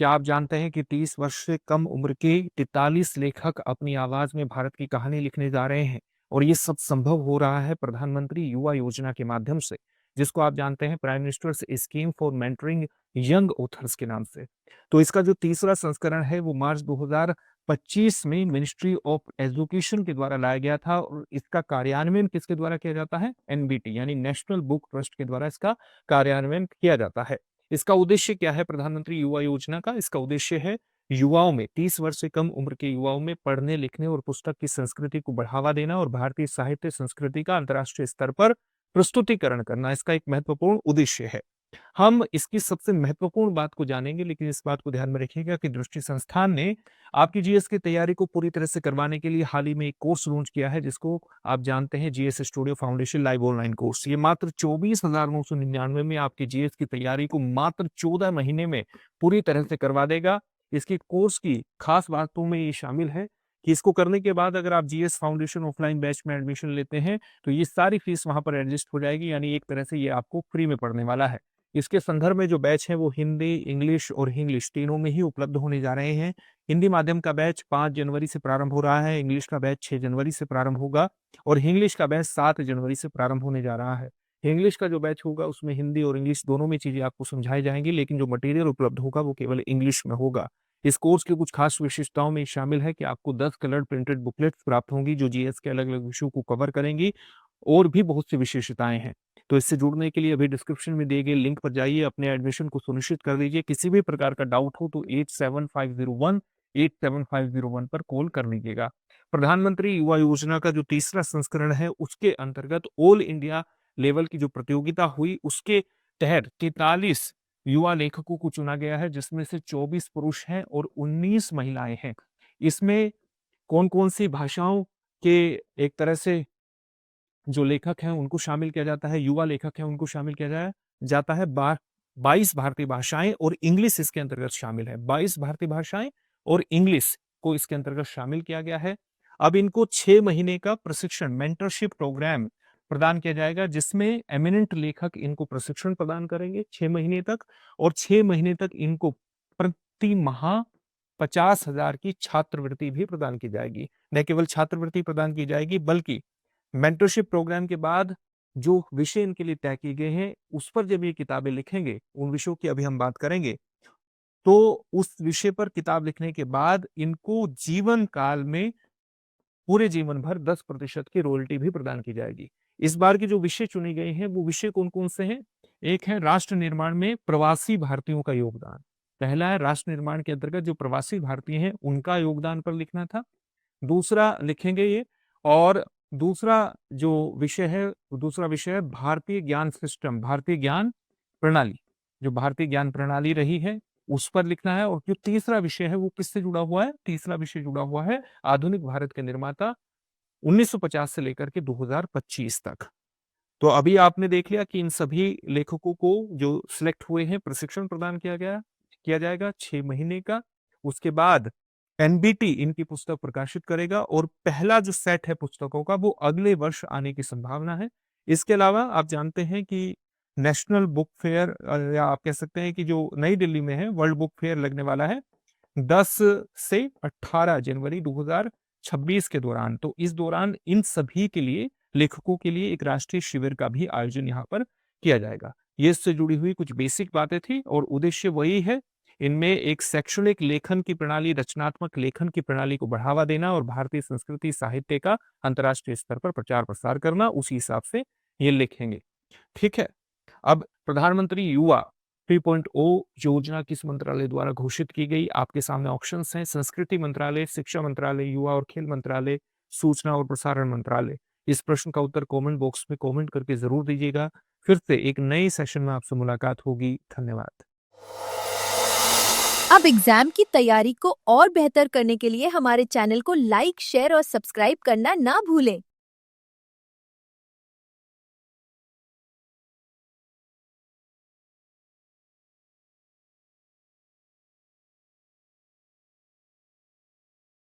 क्या आप जानते हैं कि 30 वर्ष से कम उम्र के 43 लेखक अपनी आवाज में भारत की कहानी लिखने जा रहे हैं और ये सब संभव हो रहा है प्रधानमंत्री युवा योजना के माध्यम से, जिसको आप जानते हैं prime ministers scheme for mentoring young authors के नाम से। तो इसका जो तीसरा संस्करण है वो मार्च 2025 में मिनिस्ट्री ऑफ एजुकेशन के द्वारा लाया गया था और इसका कार्यान्वयन किसके द्वारा किया जाता है? एनबीटी यानी नेशनल बुक ट्रस्ट के द्वारा इसका कार्यान्वयन किया जाता है। इसका उद्देश्य क्या है प्रधानमंत्री युवा योजना का? इसका उद्देश्य है युवाओं में 30 वर्ष से कम उम्र के युवाओं में पढ़ने लिखने और पुस्तक की संस्कृति को बढ़ावा देना और भारतीय साहित्य संस्कृति का अंतर्राष्ट्रीय स्तर पर प्रस्तुतिकरण करना इसका एक महत्वपूर्ण उद्देश्य है। हम इसकी सबसे महत्वपूर्ण बात को जानेंगे, लेकिन इस बात को ध्यान में रखिएगा कि दृष्टि संस्थान ने आपकी जीएस की तैयारी को पूरी तरह से करवाने के लिए हाल ही में एक कोर्स लॉन्च किया है, जिसको आप जानते हैं GS studio foundation live online course. ये मात्र 24,999 में आपकी जीएस की तैयारी को मात्र 14 महीने में पूरी तरह से करवा देगा। इसकी कोर्स की खास बातों में ये शामिल है कि इसको करने के बाद अगर आप जीएस फाउंडेशन ऑफलाइन बैच में एडमिशन लेते हैं तो ये सारी फीस वहां पर एडजस्ट हो जाएगी, यानी एक तरह से ये आपको फ्री में पढ़ने वाला है। इसके संदर्भ में जो बैच है वो हिंदी, इंग्लिश और इंग्लिश तीनों में ही उपलब्ध होने जा रहे हैं। हिंदी माध्यम का बैच 5 जनवरी से प्रारंभ हो रहा है, इंग्लिश का बैच 6 जनवरी से प्रारंभ होगा और इंग्लिश का बैच 7 जनवरी से प्रारंभ होने जा रहा है। इंग्लिश का जो बैच होगा उसमें हिंदी और इंग्लिश दोनों में चीजें आपको समझाई जाएंगी, लेकिन जो मटेरियल उपलब्ध होगा वो केवल इंग्लिश में होगा। इस कोर्स की कुछ खास विशेषताओं में शामिल है कि आपको 10 कलर प्रिंटेड बुकलेट्स प्राप्त होंगी जो जीएस के अलग अलग विषयों को कवर करेंगी और भी बहुत सी विशेषताएं हैं। तो इससे जुड़ने के लिए अभी डिस्क्रिप्शन में दिए गए लिंक पर जाइए, अपने एडमिशन को सुनिश्चित कर लीजिए। किसी भी प्रकार का डाउट हो तो 8750187501 पर कॉल कर लीजिएगा। प्रधानमंत्री युवा योजना का जो तीसरा संस्करण है उसके अंतर्गत ऑल इंडिया लेवल की जो प्रतियोगिता हुई उसके तहत 43 युवा लेखकों को चुना गया है, जिसमें से 24 पुरुष हैं और 19 महिलाएं हैं। इसमें कौन कौन सी भाषाओं के एक तरह से जो लेखक हैं उनको शामिल किया जाता है, युवा लेखक हैं उनको शामिल किया जाता है। 22 भारतीय भाषाएं और इंग्लिश इसके अंतर्गत शामिल है। 22 भारतीय भाषाएं और इंग्लिश को इसके अंतर्गत शामिल किया गया है। अब इनको 6 महीने का प्रशिक्षण मेंटरशिप प्रोग्राम प्रदान किया जाएगा, जिसमें एमिनेंट लेखक इनको प्रशिक्षण प्रदान करेंगे 6 महीने तक और 6 महीने तक इनको प्रति माह 50,000 की छात्रवृत्ति भी प्रदान की जाएगी। न केवल छात्रवृत्ति प्रदान की जाएगी बल्कि मेंटरशिप प्रोग्राम के बाद जो विषय इनके लिए तय किए गए हैं उस पर जब ये किताबें लिखेंगे, उन विषयों की अभी हम बात करेंगे, तो उस विषय पर किताब लिखने के बाद इनको जीवन काल में पूरे जीवन भर 10% की रॉयल्टी भी प्रदान की जाएगी। इस बार के जो विषय चुने गए हैं वो विषय कौन कौन से हैं? एक है राष्ट्र निर्माण में प्रवासी भारतीयों का योगदान। पहला है राष्ट्र निर्माण के अंतर्गत जो प्रवासी भारतीय हैं उनका योगदान पर लिखना था। दूसरा लिखेंगे ये, और दूसरा विषय है भारतीय ज्ञान सिस्टम, भारतीय ज्ञान प्रणाली, जो भारतीय ज्ञान प्रणाली रही है उस पर लिखना है। और जो तीसरा विषय है वो किससे जुड़ा हुआ है? तीसरा विषय जुड़ा हुआ है आधुनिक भारत के निर्माता 1950 से लेकर के 2025 तक। तो अभी आपने देख लिया कि इन सभी लेखकों को जो सिलेक्ट हुए हैं प्रशिक्षण प्रदान किया जाएगा 6 महीने का। उसके बाद एनबीटी इनकी पुस्तक प्रकाशित करेगा और पहला जो सेट है पुस्तकों का वो अगले वर्ष आने की संभावना है। इसके अलावा आप जानते हैं कि नेशनल बुक फेयर या आप कह सकते हैं कि जो नई दिल्ली में है वर्ल्ड बुक फेयर लगने वाला है 10 से 18 जनवरी 2026 के दौरान। तो इस दौरान इन सभी के लिए लेखकों के लिए एक राष्ट्रीय शिविर का भी आयोजन यहाँ पर किया जाएगा। ये इससे जुड़ी हुई कुछ बेसिक बातें थी और उद्देश्य वही है, इनमें एक शैक्षणिक लेखन की प्रणाली, रचनात्मक लेखन की प्रणाली को बढ़ावा देना और भारतीय संस्कृति साहित्य का अंतर्राष्ट्रीय स्तर पर प्रचार प्रसार करना। उसी हिसाब से ये लिखेंगे। ठीक है। अब प्रधानमंत्री युवा 3.0 योजना किस मंत्रालय द्वारा घोषित की गई? आपके सामने ऑप्शंस हैं: संस्कृति मंत्रालय, शिक्षा मंत्रालय, युवा और खेल मंत्रालय, सूचना और प्रसारण मंत्रालय। इस प्रश्न का उत्तर कमेंट बॉक्स में कमेंट करके जरूर दीजिएगा। फिर से एक नए सेशन में आपसे मुलाकात होगी। धन्यवाद। अब एग्जाम की तैयारी को और बेहतर करने के लिए हमारे चैनल को लाइक, शेयर और सब्सक्राइब करना ना भूलें।